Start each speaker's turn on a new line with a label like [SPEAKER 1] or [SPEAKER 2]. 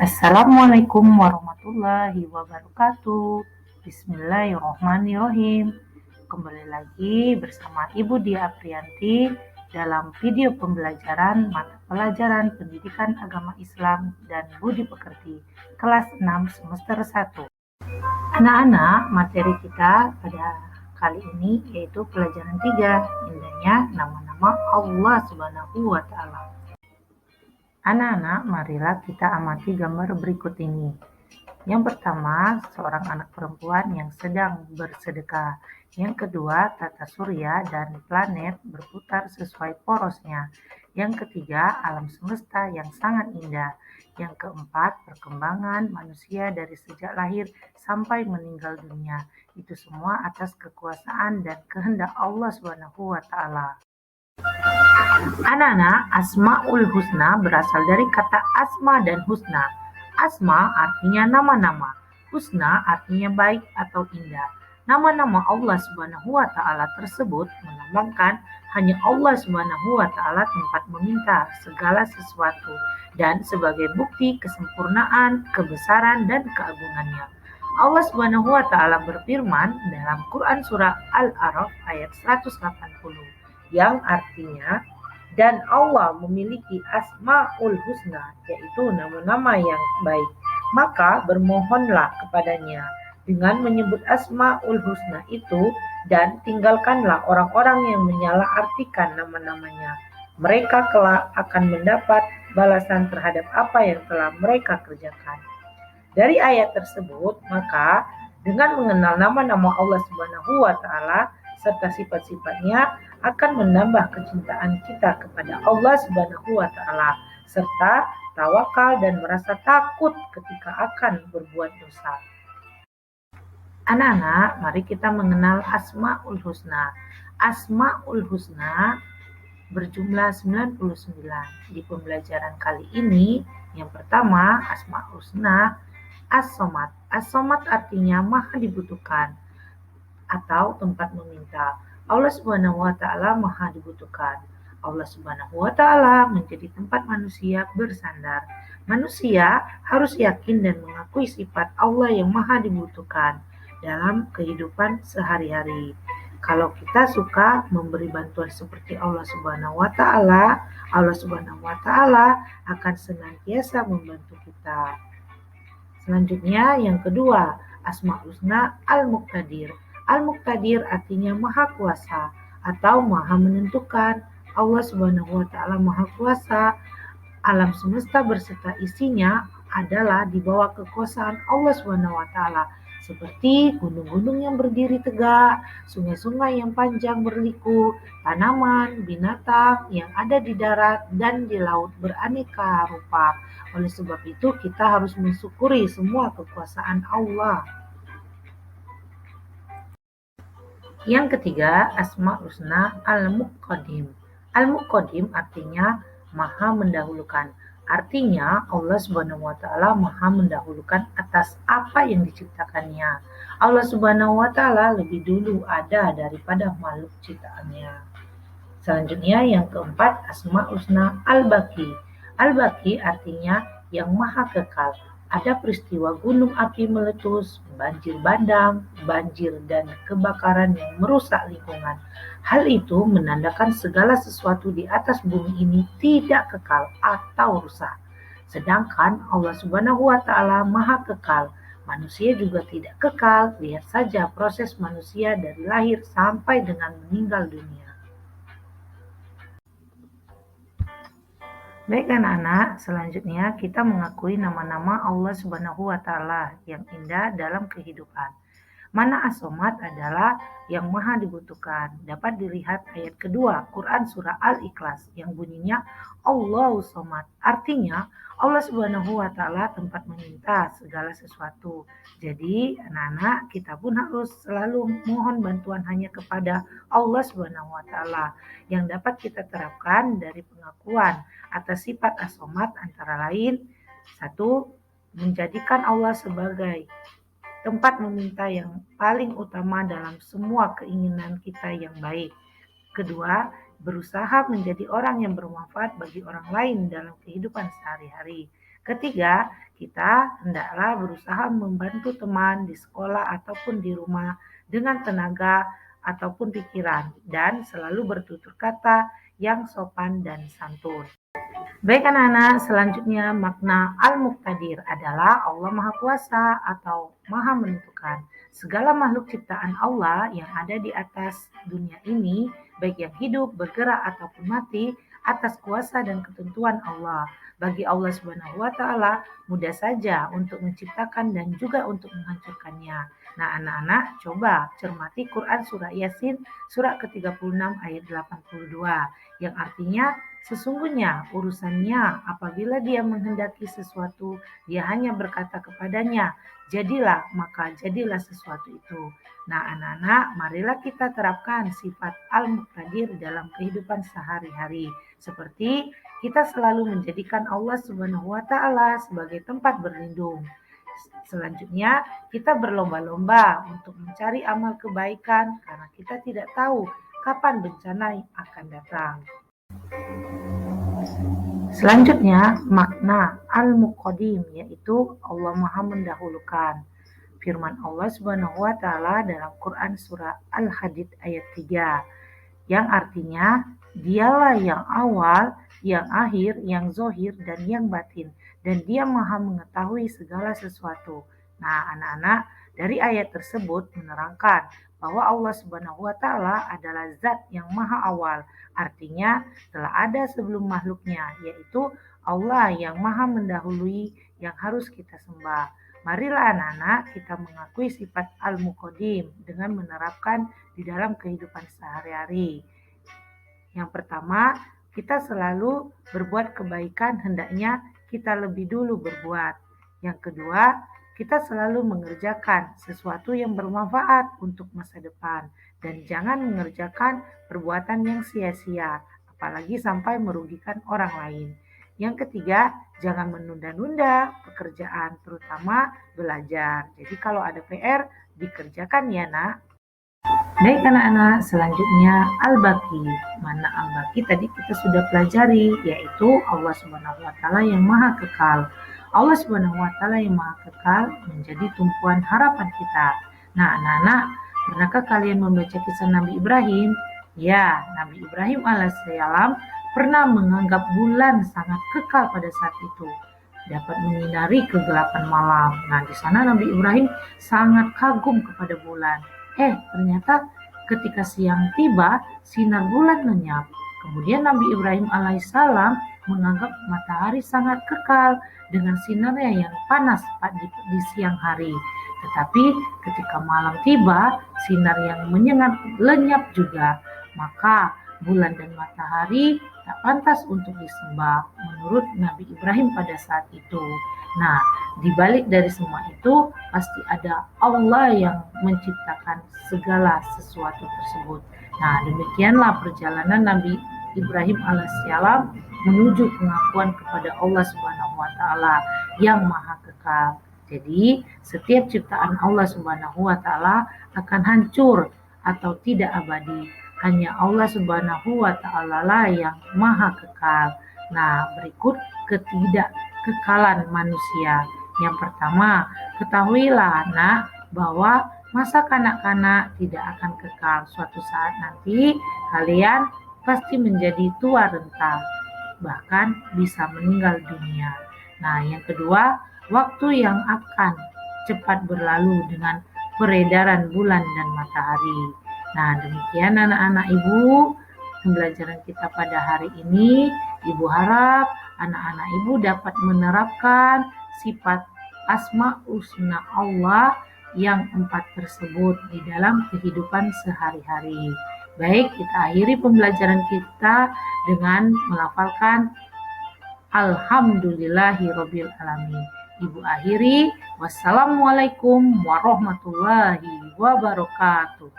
[SPEAKER 1] Assalamualaikum warahmatullahi wabarakatuh. Bismillahirrahmanirrahim. Kembali lagi bersama Ibu Dia Aprianti dalam video pembelajaran mata pelajaran Pendidikan Agama Islam dan Budi Pekerti kelas 6 semester 1. Anak-anak, materi kita pada kali ini yaitu pelajaran 3, indahnya nama-nama Allah Subhanahu wa Ta'ala. Anak-anak, marilah kita amati gambar berikut ini. Yang pertama, seorang anak perempuan yang sedang bersedekah. Yang kedua, tata surya dan planet berputar sesuai porosnya. Yang ketiga, alam semesta yang sangat indah. Yang keempat, perkembangan manusia dari sejak lahir sampai meninggal dunia. Itu semua atas kekuasaan dan kehendak Allah Subhanahu wa Ta'ala. Anak-anak, Asmaul Husna berasal dari kata asma dan husna. Asma artinya nama-nama, husna artinya baik atau indah. Nama-nama Allah Subhanahu wa Ta'ala tersebut melambangkan hanya Allah Subhanahu wa Ta'ala tempat meminta segala sesuatu dan sebagai bukti kesempurnaan, kebesaran dan keagungannya. Allah Subhanahu wa Ta'ala berfirman dalam Quran surah Al-A'raf ayat 180 yang artinya, dan Allah memiliki asmaul husna, yaitu nama-nama yang baik. Maka bermohonlah kepadanya dengan menyebut asmaul husna itu dan tinggalkanlah orang-orang yang menyalahartikan nama-namanya. Mereka kelak akan mendapat balasan terhadap apa yang telah mereka kerjakan. Dari ayat tersebut, maka dengan mengenal nama-nama Allah Subhanahu wa Ta'ala serta sifat-sifatnya akan menambah kecintaan kita kepada Allah Subhanahu wa Ta'ala serta tawakal dan merasa takut ketika akan berbuat dosa. Anak-anak, mari kita mengenal Asmaul Husna. Asmaul Husna berjumlah 99. Di pembelajaran kali ini, yang pertama Asmaul Husna As-Somad. As-Somad artinya maha dibutuhkan atau tempat meminta. Allah Subhanahu wa Ta'ala maha dibutuhkan. Allah Subhanahu wa Ta'ala menjadi tempat manusia bersandar. Manusia harus yakin dan mengakui sifat Allah yang maha dibutuhkan dalam kehidupan sehari-hari. Kalau kita suka memberi bantuan seperti Allah Subhanahu wa Ta'ala, Allah Subhanahu wa Ta'ala akan senantiasa membantu kita. Selanjutnya yang kedua, Asmaul Husna Al-Muqtadir. Al-Muqtadir artinya maha kuasa atau maha menentukan. Allah Subhanahu wa Ta'ala maha kuasa. Alam semesta berserta isinya adalah di bawah kekuasaan Allah Subhanahu wa Ta'ala, seperti gunung-gunung yang berdiri tegak, sungai-sungai yang panjang berliku, tanaman, binatang yang ada di darat dan di laut beraneka rupa. Oleh sebab itu kita harus mensyukuri semua kekuasaan Allah. Yang ketiga, Asmaul Husna Al-Muqaddim. Al-Muqaddim artinya maha mendahulukan. Artinya Allah Subhanahu wa Ta'ala maha mendahulukan atas apa yang diciptakannya. Allah Subhanahu wa Ta'ala lebih dulu ada daripada makhluk ciptaannya. Selanjutnya yang keempat, Asmaul Husna Al-Baqi. Al-Baqi artinya yang maha kekal. Ada peristiwa gunung api meletus, banjir bandang, banjir dan kebakaran yang merusak lingkungan. Hal itu menandakan segala sesuatu di atas bumi ini tidak kekal atau rusak. Sedangkan Allah Subhanahu wa Ta'ala maha kekal. Manusia juga tidak kekal. Lihat saja proses manusia dari lahir sampai dengan meninggal dunia. Baik anak-anak, selanjutnya kita mengakui nama-nama Allah Subhanahu wa Ta'ala yang indah dalam kehidupan. Mana As-Somad adalah yang maha dibutuhkan. Dapat dilihat ayat kedua Quran surah Al-Ikhlas yang bunyinya Allahus Somad. Artinya Allah Subhanahu wa Ta'ala tempat meminta segala sesuatu. Jadi anak-anak kita pun harus selalu mohon bantuan hanya kepada Allah Subhanahu wa Ta'ala. Yang dapat kita terapkan dari pengakuan atas sifat As-Somad antara lain, satu, menjadikan Allah sebagai tempat meminta yang paling utama dalam semua keinginan kita yang baik. Kedua, berusaha menjadi orang yang bermanfaat bagi orang lain dalam kehidupan sehari-hari. Ketiga, kita hendaklah berusaha membantu teman di sekolah ataupun di rumah dengan tenaga ataupun pikiran dan selalu bertutur kata yang sopan dan santun. Baik anak-anak, selanjutnya makna Al-Muqtadir adalah Allah Maha Kuasa atau Maha Menentukan. Segala makhluk ciptaan Allah yang ada di atas dunia ini, baik yang hidup, bergerak, ataupun mati, atas kuasa dan ketentuan Allah. Bagi Allah Subhanahu wa Ta'ala, mudah saja untuk menciptakan dan juga untuk menghancurkannya. Nah, anak-anak, coba cermati Quran Surah Yasin, surah ke-36 ayat 82, yang artinya sesungguhnya urusannya apabila dia menghendaki sesuatu, dia hanya berkata kepadanya, jadilah, maka jadilah sesuatu itu. Nah, anak-anak, marilah kita terapkan sifat Al-Muqtadir dalam kehidupan sehari-hari. Seperti kita selalu menjadikan Allah Subhanahu wa Ta'ala sebagai tempat berlindung. Selanjutnya, kita berlomba-lomba untuk mencari amal kebaikan karena kita tidak tahu kapan bencana akan datang. Selanjutnya, makna Al-Muqaddim yaitu Allah Maha Mendahulukan. Firman Allah Subhanahu wa Ta'ala dalam Quran surah Al-Hadid ayat 3 yang artinya dialah yang awal, yang akhir, yang zohir, dan yang batin, dan dia maha mengetahui segala sesuatu. Nah, anak-anak, dari ayat tersebut menerangkan bahwa Allah Subhanahu wa Ta'ala adalah zat yang maha awal, artinya telah ada sebelum makhluknya, yaitu Allah yang maha mendahului yang harus kita sembah. Marilah anak-anak kita mengakui sifat Al-Muqaddim dengan menerapkan di dalam kehidupan sehari-hari. Yang pertama, kita selalu berbuat kebaikan, hendaknya kita lebih dulu berbuat. Yang kedua, kita selalu mengerjakan sesuatu yang bermanfaat untuk masa depan dan jangan mengerjakan perbuatan yang sia-sia, apalagi sampai merugikan orang lain. Yang ketiga, jangan menunda-nunda pekerjaan, terutama belajar. Jadi kalau ada PR, dikerjakan ya nak. Baik anak-anak, selanjutnya Al-Baqi. Mana Al-Baqi tadi kita sudah pelajari, yaitu Allah Subhanahu wa Ta'ala yang maha kekal. Allah Subhanahu wa Ta'ala yang maha kekal menjadi tumpuan harapan kita. Nah anak-anak, pernahkah kalian membaca kisah Nabi Ibrahim? Ya, Nabi Ibrahim alaihissalam pernah menganggap bulan sangat kekal pada saat itu, dapat menyinari kegelapan malam. Nah, di sana Nabi Ibrahim sangat kagum kepada bulan. Ternyata ketika siang tiba, sinar bulan lenyap. Kemudian Nabi Ibrahim alaihissalam menganggap matahari sangat kekal dengan sinarnya yang panas di siang hari. Tetapi ketika malam tiba, sinar yang menyengat lenyap juga. Maka bulan dan matahari tak pantas untuk disembah menurut Nabi Ibrahim pada saat itu. Nah, di balik dari semua itu pasti ada Allah yang menciptakan segala sesuatu tersebut. Nah, demikianlah perjalanan Nabi Ibrahim alaihissalam menuju pengakuan kepada Allah Subhanahu wa Ta'ala yang maha kekal. Jadi, setiap ciptaan Allah Subhanahu wa Ta'ala akan hancur atau tidak abadi. Hanya Allah Subhanahu wa Ta'ala lah yang maha kekal. Nah, berikut ketidakkekalan manusia. Yang pertama, ketahuilah anak bahwa masa kanak-kanak tidak akan kekal. Suatu saat nanti kalian pasti menjadi tua renta, bahkan bisa meninggal dunia. Nah, yang kedua, waktu yang akan cepat berlalu dengan peredaran bulan dan matahari. Nah, demikian anak-anak ibu pembelajaran kita pada hari ini. Ibu harap anak-anak ibu dapat menerapkan sifat Asma Husna Allah yang 4 tersebut di dalam kehidupan sehari-hari. Baik, kita akhiri pembelajaran kita dengan melafalkan Alhamdulillahirabbil alamin. Ibu akhiri, wassalamualaikum warahmatullahi wabarakatuh.